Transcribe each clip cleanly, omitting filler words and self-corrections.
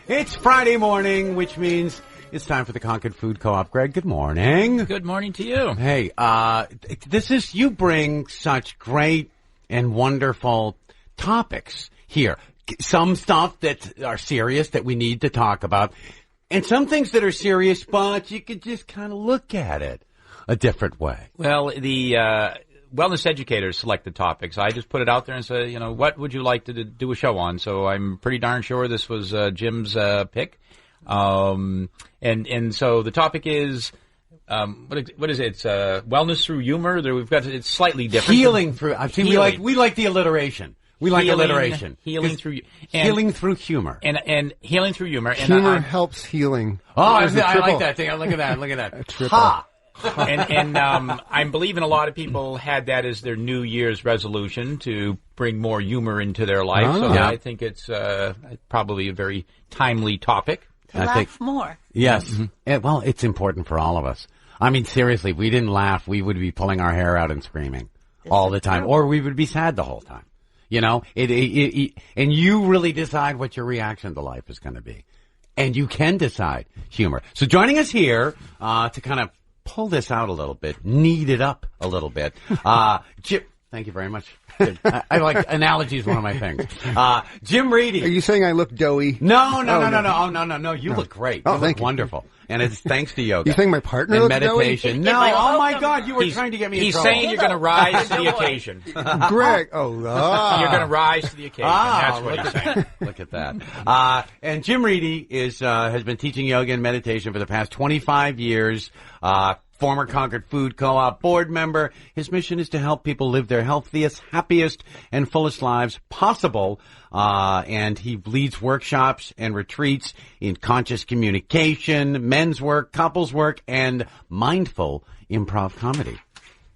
It's Friday morning, which means it's time for the Concord Food Co-op. Greg, good morning. Good morning to you. Hey, you bring such great and wonderful topics here. Some stuff that are serious that we need to talk about, and some things that are serious, but you could just kind of look at it a different way. Well, the wellness educators select the topics. I just put it out there and said, what would you like to do a show on? So I'm pretty darn sure this was Jim's pick. And so the topic is, what is it? It's wellness through humor. It's slightly different. Healing through. We like the alliteration. We like alliteration. Healing through humor. And healing through humor. And humor helps healing. Oh, I like that thing. Look at that. Ha! And I'm believing a lot of people had that as their New Year's resolution to bring more humor into their life. Oh. So Yeah. I think it's probably a very timely topic. Laugh more. Yes. Mm-hmm. It's important for all of us. I mean, seriously, if we didn't laugh, we would be pulling our hair out and screaming all the time, or we would be sad the whole time. And you really decide what your reaction to life is going to be. And you can decide humor. So joining us here to kind of pull this out a little bit, knead it up a little bit. Jim, thank you very much. I like analogies, one of my things. Jim Readey. Are you saying I look doughy? No. You look great. Oh, You look wonderful. And it's thanks to yoga. You saying my partner and looks meditation. doughy? No, oh my God, you were trying to get me in He's trouble. saying you're going to rise to the occasion. Greg. You're going to rise to the occasion. That's what he's saying. Look at that. And Jim Readey has been teaching yoga and meditation for the past 25 years. Former Concord Food Co-op board member. His mission is to help people live their healthiest, happiest, and fullest lives possible. And he leads workshops and retreats in conscious communication, men's work, couples work, and mindful improv comedy.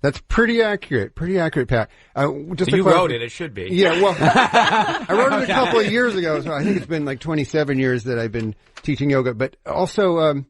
That's pretty accurate, Pat. So you wrote it. It should be. Yeah, well, I wrote it a couple of years ago, so I think it's been like 27 years that I've been teaching yoga. But also,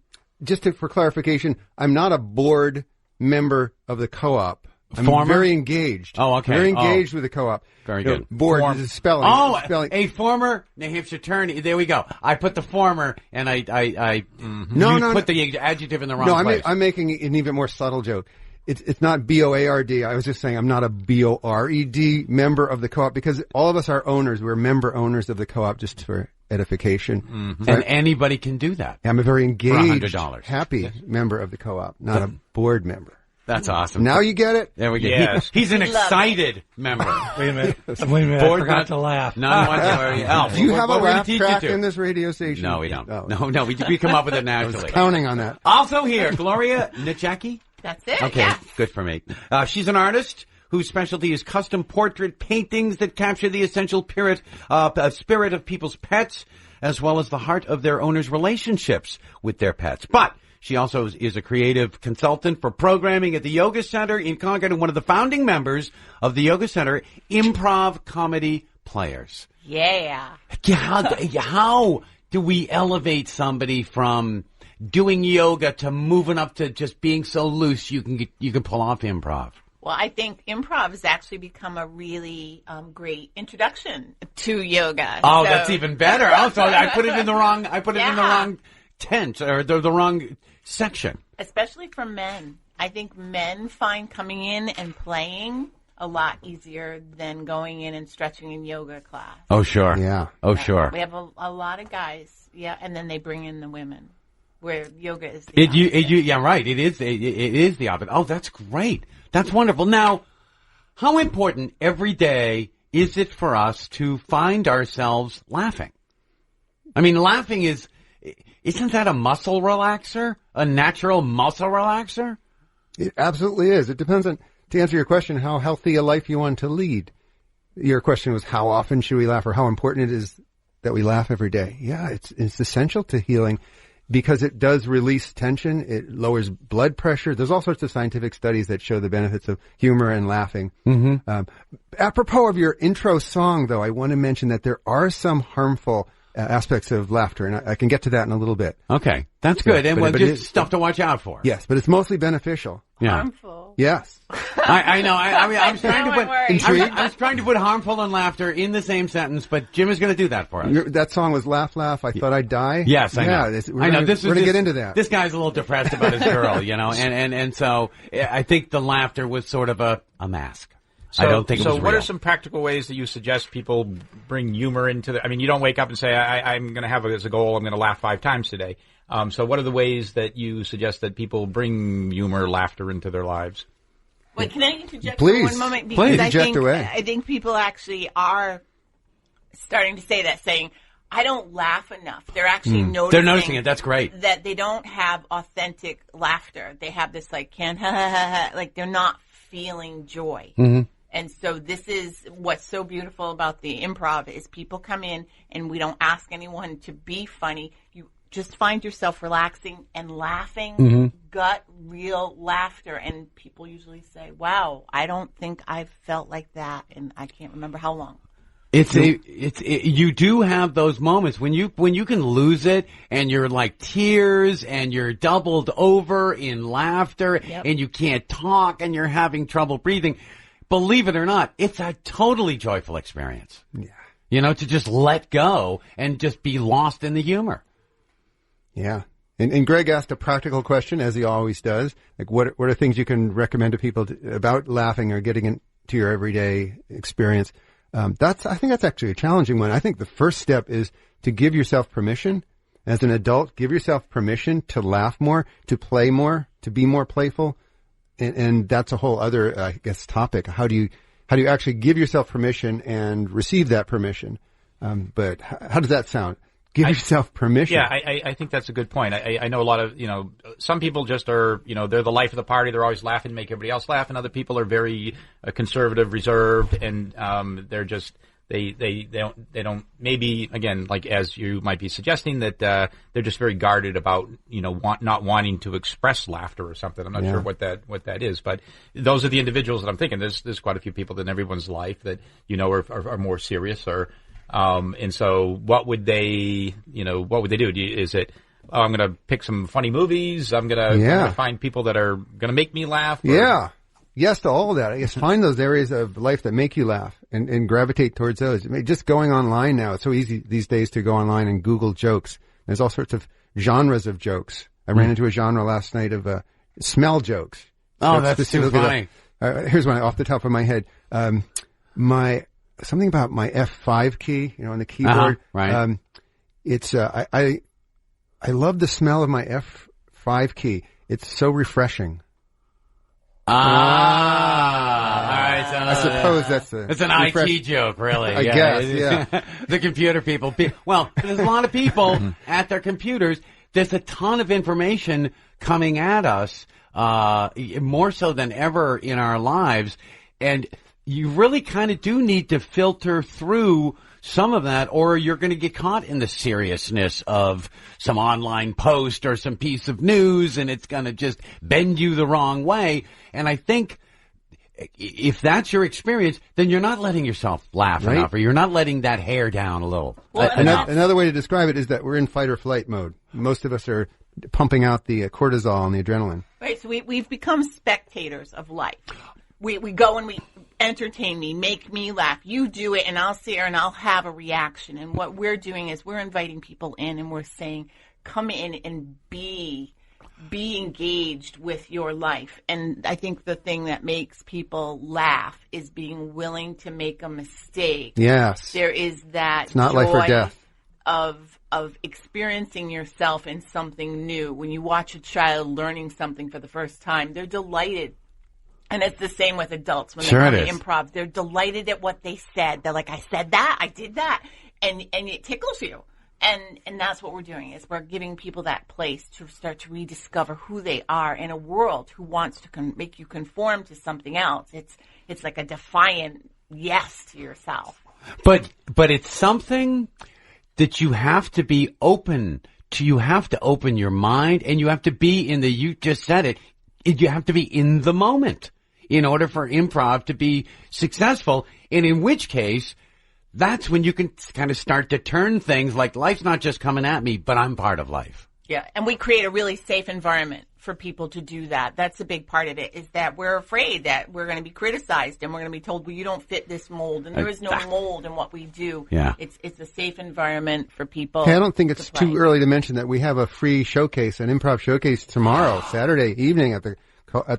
for clarification, I'm not a board member of the co-op. I'm very engaged. Oh, okay. Very engaged with the co-op. Very good. Board is spelling. Oh, spelling. a former New Hampshire attorney. There we go. I put the former, and I put the adjective in the wrong place. I'm making an even more subtle joke. It's not B-O-A-R-D. I was just saying I'm not a B-O-R-E-D member of the co-op because all of us are owners. We're member owners of the co-op just for edification. Mm-hmm. And anybody can do that. I'm a very engaged, $100. happy member of the co-op, not a board member. That's awesome. Now you get it? There we go. Yes. He's an excited member. Wait a minute. I forgot to laugh. None whatsoever. Do you have a laugh track in in this radio station? No, we don't. Oh. No, we come up with it naturally. I was counting on that. Also here, Gloria Najecki. That's it. Okay, yeah. Good for me. She's an artist whose specialty is custom portrait paintings that capture the essential spirit of people's pets, as well as the heart of their owners' relationships with their pets. But she also is a creative consultant for programming at the Yoga Center in Concord and one of the founding members of the Yoga Center, Improv Comedy Players. Yeah. How do we elevate somebody from doing yoga to moving up to just being so loose you can pull off improv? Well, I think improv has actually become a really great introduction to yoga. Oh, that's even better. Also, I put it in the wrong. I put it in the wrong tent or the wrong section. Especially for men. I think men find coming in and playing a lot easier than going in and stretching in yoga class. Oh, sure. Yeah. Oh, sure. We have a lot of guys, and then they bring in the women, where yoga is the opposite. Yeah, right. It is the opposite. Oh, that's great. That's wonderful. Now, how important every day is it for us to find ourselves laughing? I mean, laughing isn't that a muscle relaxer? A natural muscle relaxer? It absolutely is. It depends on, to answer your question, how healthy a life you want to lead. Your question was how often should we laugh or how important it is that we laugh every day. Yeah, it's essential to healing because it does release tension. It lowers blood pressure. There's all sorts of scientific studies that show the benefits of humor and laughing. Mm-hmm. Apropos of your intro song, though, I want to mention that there are some harmful aspects of laughter, and I can get to that in a little bit. Okay, that's good. And just stuff to watch out for. Yes, but it's mostly beneficial. Yeah. Harmful. Yes. I know. I was trying to put Intrigued? I was trying to put harmful and laughter in the same sentence, but Jim is going to do that for us. That song was Laugh, Laugh, I Thought I'd Die. Yes, I know. We're going to get into that. This guy's a little depressed about his girl, and so I think the laughter was sort of a mask. So, I don't think it was So what real. are some practical ways that you suggest people bring humor into I mean, you don't wake up and say, I'm going to have as a goal, I'm going to laugh 5 times today. So what are the ways that you suggest that people bring humor, laughter into their lives? Wait, can I interject Please. for one moment? Please, I inject think, away. I think people actually are starting to say that, saying, I don't laugh enough. They're actually noticing. They're noticing it. That's great. That they don't have authentic laughter. They have this like, can't, ha, ha, ha, ha, like they're not feeling joy. Mm-hmm. And so this is what's so beautiful about the improv is people come in and we don't ask anyone to be funny. You just find yourself relaxing and laughing, gut, real laughter. And people usually say, wow, I don't think I've felt like that. And I can't remember how long. You do have those moments when you can lose it and you're like tears and you're doubled over in laughter and you can't talk and you're having trouble breathing. Believe it or not, it's a totally joyful experience. Yeah. You know, to just let go and just be lost in the humor. Yeah. And Greg asked a practical question, as he always does. Like, what are things you can recommend to people about laughing or getting into your everyday experience? I think that's actually a challenging one. I think the first step is to give yourself permission. As an adult, give yourself permission to laugh more, to play more, to be more playful. And that's a whole other, I guess, topic. How do you actually give yourself permission and receive that permission? But how does that sound? Give yourself permission. Yeah, I think that's a good point. I know a lot of, some people just are, they're the life of the party. They're always laughing, make everybody else laugh. And other people are very conservative, reserved, and they're just, they don't, maybe, again, like as you might be suggesting, that they're just very guarded about, not wanting to express laughter or something. I'm not sure what that is. But those are the individuals that I'm thinking. There's quite a few people in everyone's life that, are more serious or, and so what would they do? Is it, I'm going to pick some funny movies. I'm going to find people that are going to make me laugh. Yeah. Yes to all of that. I guess find those areas of life that make you laugh and gravitate towards those. I mean, just going online now, it's so easy these days to go online and Google jokes. There's all sorts of genres of jokes. I ran into a genre last night of smell jokes. Oh, that's too funny. Here's one off the top of my head. Something about my F5 key, on the keyboard. Right. It's I love the smell of my F5 key. It's so refreshing. All right. So I suppose it's an IT joke, really. I guess, yeah. The computer people. Well, there's a lot of people at their computers. There's a ton of information coming at us, more so than ever in our lives, and you really kind of do need to filter through some of that, or you're going to get caught in the seriousness of some online post or some piece of news, and it's going to just bend you the wrong way. And I think if that's your experience, then you're not letting yourself laugh enough, or you're not letting that hair down a little. Well, another way to describe it is that we're in fight or flight mode. Most of us are pumping out the cortisol and the adrenaline. Right, so we've become spectators of life. We go and we entertain me, make me laugh. You do it, and I'll sit here and I'll have a reaction. And what we're doing is we're inviting people in, and we're saying, come in and be engaged with your life. And I think the thing that makes people laugh is being willing to make a mistake. Yes, there is that it's not joy life or death of experiencing yourself in something new. When you watch a child learning something for the first time, they're delighted. And it's the same with adults when they come to improv. They're delighted at what they said. They're like, I said that, I did that. And it tickles you. And that's what we're doing is we're giving people that place to start to rediscover who they are in a world who wants to make you conform to something else. It's like a defiant yes to yourself. But it's something that you have to be open to. You have to open your mind, and you have to be you just said it, you have to be in the moment in order for improv to be successful, and in which case that's when you can kind of start to turn things like life's not just coming at me, but I'm part of life. Yeah, and we create a really safe environment for people to do that. That's a big part of it, is that we're afraid that we're going to be criticized and we're going to be told, well, you don't fit this mold. And there is no mold in what we do. Yeah. It's a safe environment for people. Hey, I don't think it's too early to mention that we have a free showcase, an improv showcase tomorrow, Saturday evening at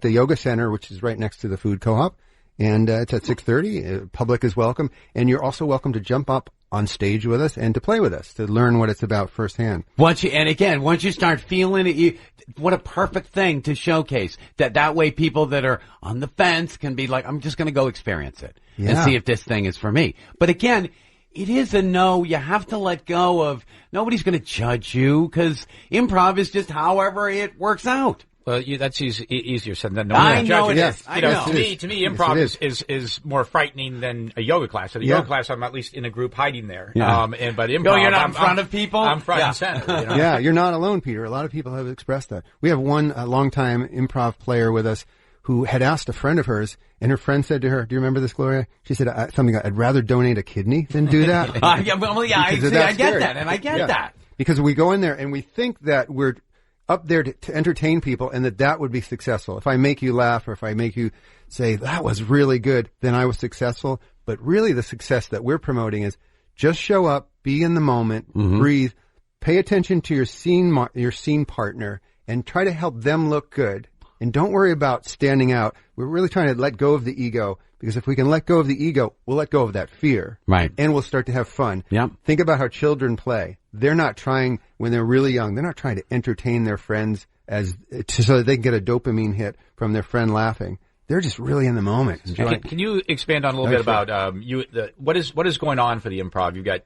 the Yoga Center, which is right next to the Food Co-op. And it's at 6:30. Public is welcome. And you're also welcome to jump up on stage with us and to play with us, to learn what it's about firsthand. Once you start feeling it, what a perfect thing to showcase. That way people that are on the fence can be like, I'm just going to go experience it and see if this thing is for me. But again, it is a no. You have to let go of, nobody's going to judge you, because improv is just however it works out. Well, that's easier said than I know it is. To me, improv is more frightening than a yoga class. At a yoga class, I'm at least in a group hiding there. Yeah. But improv, you're not in front of people? I'm front and center. You know? Yeah, you're not alone, Peter. A lot of people have expressed that. We have one longtime improv player with us who had asked a friend of hers, and her friend said to her, do you remember this, Gloria? She said something like, I'd rather donate a kidney than do that. I get that, and I get that. Because we go in there and we think that we're up there to entertain people, and that would be successful. If I make you laugh, or if I make you say, that was really good, then I was successful. But really the success that we're promoting is just show up, be in the moment, breathe, pay attention to your scene partner, and try to help them look good. And don't worry about standing out. We're really trying to let go of the ego, because if we can let go of the ego, we'll let go of that fear. Right. And we'll start to have fun. Yep. Think about how children play. They're not trying, when they're really young, they're not trying to entertain their friends so that they can get a dopamine hit from their friend laughing. They're just really in the moment. Can you expand on a little bit about what is going on for the improv? You've got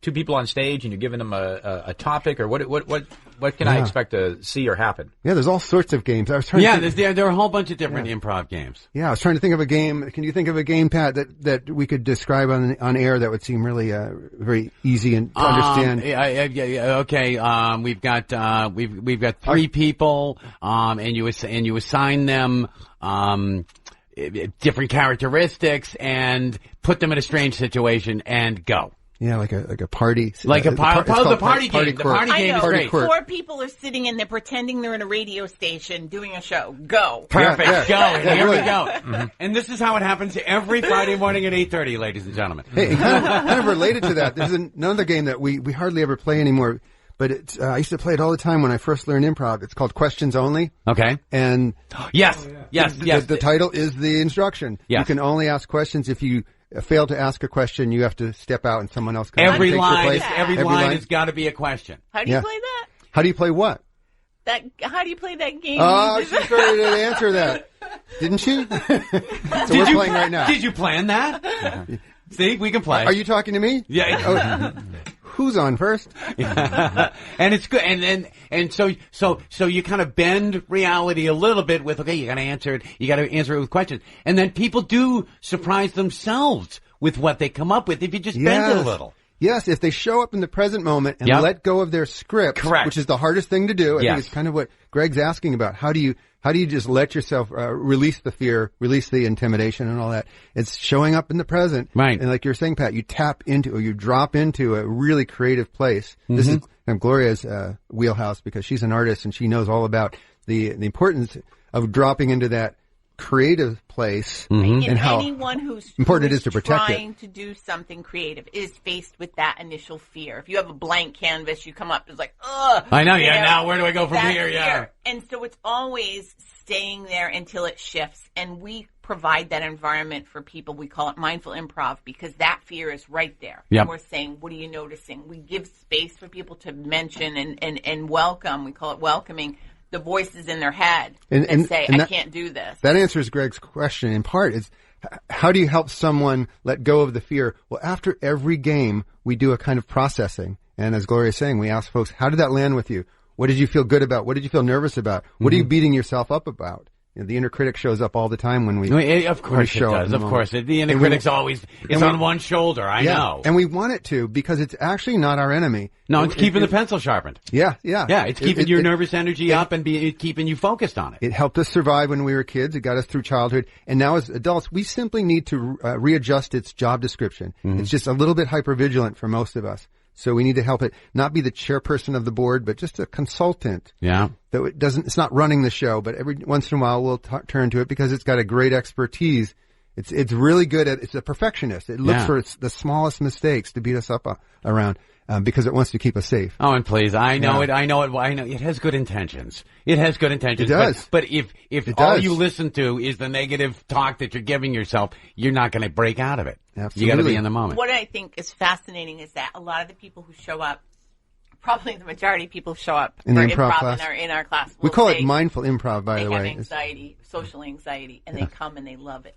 two people on stage and you're giving them a topic, or what can I expect to see or happen? Yeah, there's all sorts of games. I was trying. There are a whole bunch of different improv games. Yeah, I was trying to think of a game. Can you think of a game, Pat, that we could describe on air that would seem really very easy and to understand? Okay. We've got three people, and you assign them different characteristics and put them in a strange situation and go. Yeah, like a party. Like the party game. The party game is great. 4 people are sitting and they're pretending they're in a radio station doing a show. Go. Perfect. Yeah. Go. And here we go. Mm-hmm. And this is how it happens every Friday morning at 8:30, ladies and gentlemen. Hey, kind of related to that, there's another game that we hardly ever play anymore, but it's I used to play it all the time when I first learned improv. It's called Questions Only. Okay. And yes. The title is the instruction. Yes. You can only ask questions if you fail to ask a question. You have to step out and someone else can every take line. your place. Every line has got to be a question. How do you play that? How do you play what? How do you play that game? Oh, she's ready to answer that. Didn't she? So we're playing right now. Did you plan that? See, we can play. Are you talking to me? Yeah. Who's on first? And it's good. And so you kind of bend reality a little bit with, okay, you got to answer it. You got to answer it with questions. And then people do surprise themselves with what they come up with if you just bend it a little. Yes, if they show up in the present moment and let go of their script, correct, which is the hardest thing to do. I think it's kind of what Greg's asking about. How do you just let yourself release the fear, release the intimidation and all that? It's showing up in the present. Right. And like you're saying, Pat, you tap into or you drop into a really creative place. Mm-hmm. This is Gloria's wheelhouse, because she's an artist and she knows all about the importance of dropping into that creative place, and how anyone who's important it is to protect trying to do something creative is faced with that initial fear. If you have a blank canvas, you come up, it's like, ugh. I know, now where do I go from here? Yeah. And so it's always staying there until it shifts. And we provide that environment for people. We call it mindful improv, because that fear is right there. Yep. And we're saying, what are you noticing? We give space for people to mention and welcome. We call it welcoming the voices in their head and say, I can't do this. That answers Greg's question in part. Is how do you help someone let go of the fear? Well, after every game, we do a kind of processing. And as Gloria is saying, we ask folks, how did that land with you? What did you feel good about? What did you feel nervous about? What are you beating yourself up about? The inner critic shows up all the time when we. Of course it does. Of course, the inner critic's always on one shoulder. I know, and we want it to because it's actually not our enemy. No, it's keeping the pencil sharpened. Yeah. It's keeping your nervous energy up and keeping you focused on it. It helped us survive when we were kids. It got us through childhood, and now as adults, we simply need to readjust its job description. Mm-hmm. It's just a little bit hypervigilant for most of us. So we need to help it not be the chairperson of the board, but just a consultant. Yeah. That it's not running the show, but every once in a while we'll turn to it because it's got a great expertise. It's really good it's a perfectionist. It looks for the smallest mistakes to beat us up around. Because it wants to keep us safe. Oh, and please, I know it. It has good intentions. It does. But if all you listen to is the negative talk that you're giving yourself, you're not going to break out of it. Absolutely. You got to be in the moment. What I think is fascinating is that a lot of the people who show up, probably the majority of people show up in the improv class. In our class. We call it mindful improv, by the way. They have anxiety, social anxiety, and they come and they love it.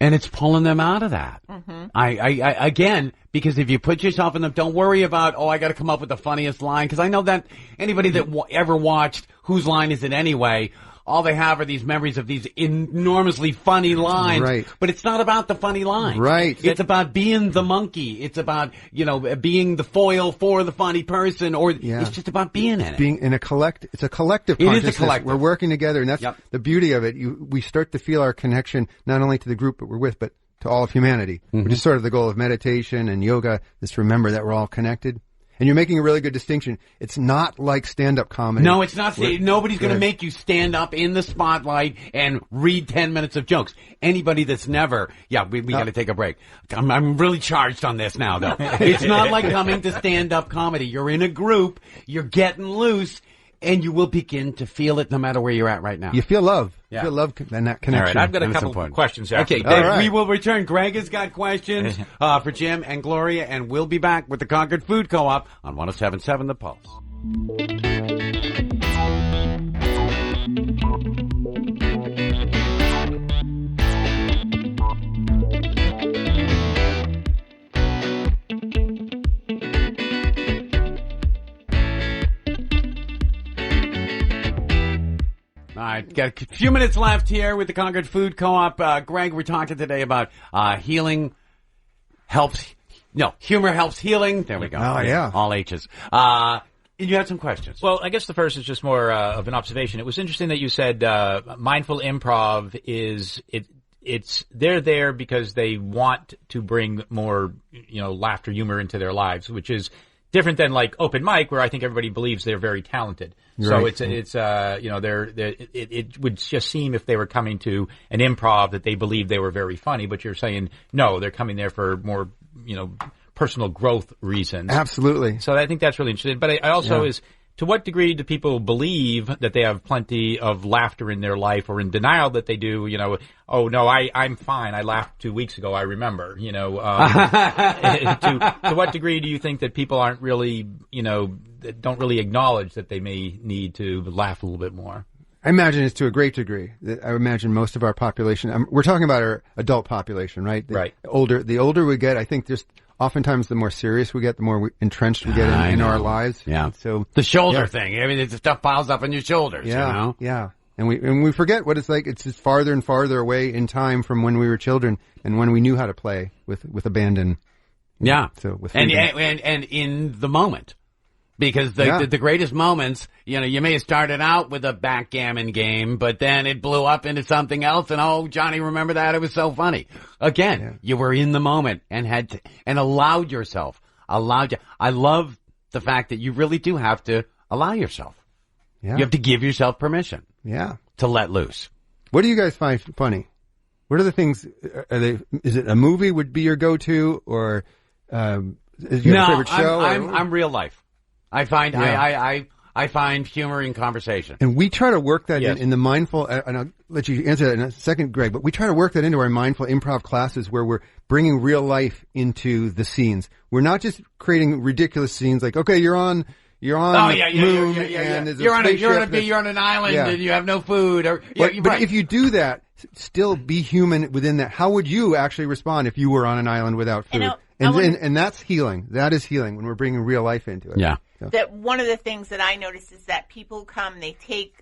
And it's pulling them out of that. Mm-hmm. I again, because if you put yourself in them, don't worry about, I got to come up with the funniest line. Because I know that anybody that ever watched Whose Line Is It Anyway, all they have are these memories of these enormously funny lines. Right. But it's not about the funny lines. Right. It's about being the monkey. It's about, being the foil for the funny person, or it's just about being in it. Being in a collective, it's a collective consciousness. It is a collective. We're working together, and that's the beauty of it. We start to feel our connection not only to the group that we're with, but to all of humanity, which is sort of the goal of meditation and yoga, is to remember that we're all connected. And you're making a really good distinction. It's not like stand-up comedy. No, it's not. Nobody's going to make you stand up in the spotlight and read 10 minutes of jokes. Anybody that's never, we got to take a break. I'm really charged on this now, though. It's not like coming to stand-up comedy. You're in a group, you're getting loose, and you will begin to feel it no matter where you're at right now. You feel love. You feel love and that connection. All right, I've got a couple of questions after. Okay, all right. We will return. Greg has got questions for Jim and Gloria, and we'll be back with the Concord Food Co-op on 107.7 The Pulse. All right, got a few minutes left here with the Concord Food Co-op. Greg, we're talking today about humor helps healing. There we go. Oh, yeah. All H's. You had some questions. Well, I guess the first is just more of an observation. It was interesting that you said mindful improv they're there because they want to bring more, laughter, humor into their lives, which is different than like open mic, where I think everybody believes they're very talented. Right. So it would just seem if they were coming to an improv that they believed they were very funny, but you're saying no, they're coming there for more, personal growth reasons. Absolutely. So I think that's really interesting. But I also is, to what degree do people believe that they have plenty of laughter in their life, or in denial that they do, oh no, I'm fine. I laughed 2 weeks ago. I remember, to what degree do you think that people aren't really, that don't really acknowledge that they may need to laugh a little bit more? I imagine it's to a great degree. I imagine most of our population, we're talking about our adult population, right? Right. The older we get, I think just oftentimes the more serious we get, the more entrenched we get in our lives. Yeah. So the shoulder thing. I mean, the stuff piles up on your shoulders. Yeah. Yeah. And we forget what it's like. It's just farther and farther away in time from when we were children and when we knew how to play with abandon. Yeah. So with and in the moment. Because the greatest moments, you may have started out with a backgammon game, but then it blew up into something else, and Johnny, remember that? It was so funny. Again, you were in the moment and allowed yourself. I love the fact that you really do have to allow yourself. Yeah. You have to give yourself permission. Yeah. To let loose. What do you guys find funny? What are the things? Is it a movie would be your go-to, or is your favorite show? I'm real life. I find I find humor in conversation, and we try to work that in the mindful. And I'll let you answer that in a second, Greg. But we try to work that into our mindful improv classes, where we're bringing real life into the scenes. We're not just creating ridiculous scenes like, okay, you're on the moon, and you're on an island, and you have no food. But if you do that, still be human within that. How would you actually respond if you were on an island without food? And that's healing. That is healing when we're bringing real life into it. Yeah. That one of the things that I notice is that people come, they take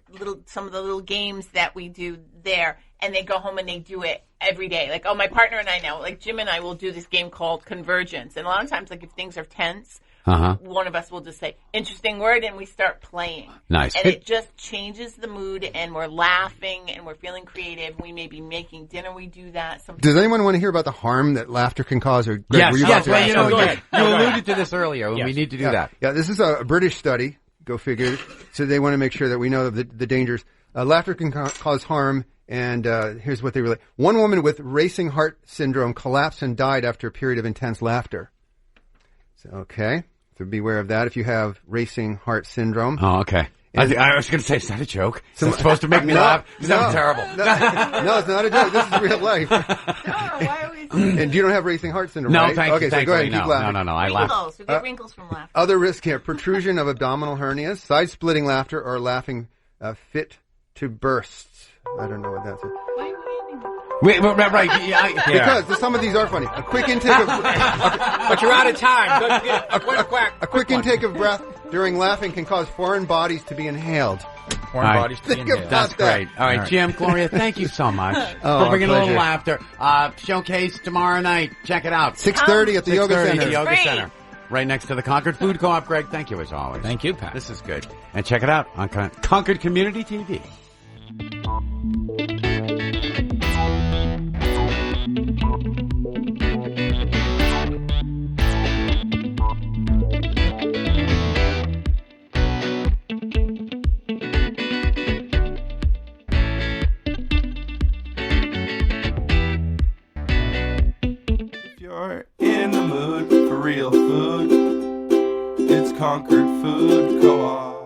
some of the little games that we do there, and they go home and they do it every day. Like, my partner and I now, like Jim and I will do this game called Convergence. And a lot of times, like if things are tense, one of us will just say, interesting word, and we start playing. Nice. And it just changes the mood, and we're laughing, and we're feeling creative. We may be making dinner. We do that. Sometimes. Does anyone want to hear about the harm that laughter can cause? Or Greg, yes. Well, you alluded to this earlier, and we need to do that. Yeah, this is a British study. Go figure. So they want to make sure that we know the dangers. Laughter can cause harm, and here's what they relate. One woman with racing heart syndrome collapsed and died after a period of intense laughter. So beware of that if you have racing heart syndrome. Oh, okay. I was going to say, is that a joke? Is that supposed to make me laugh? That terrible. No, it's not a joke. This is real life. Why are we... And you don't have racing heart syndrome, no, right? thank you. So go ahead and keep laughing. No. I laugh. Wrinkles. We get wrinkles from laughter. Other risks here: protrusion of abdominal hernias, side-splitting laughter, or laughing fit to burst. I don't know what that's. Wait, right. Because some of these are funny. A quick intake of... But you're out of time. A quick intake of breath during laughing can cause foreign bodies to be inhaled. Foreign bodies to be inhaled. That's great. All right, Jim, Gloria, thank you so much for bringing a little laughter. Showcase tomorrow night. Check it out. 6:30 at the Yoga Center. It's Yoga Center. Right next to the Concord Food Co-op. Greg, thank you as always. Thank you, Pat. This is good. And check it out on Concord Community TV. In the mood for real food, it's Concord Food Co-op.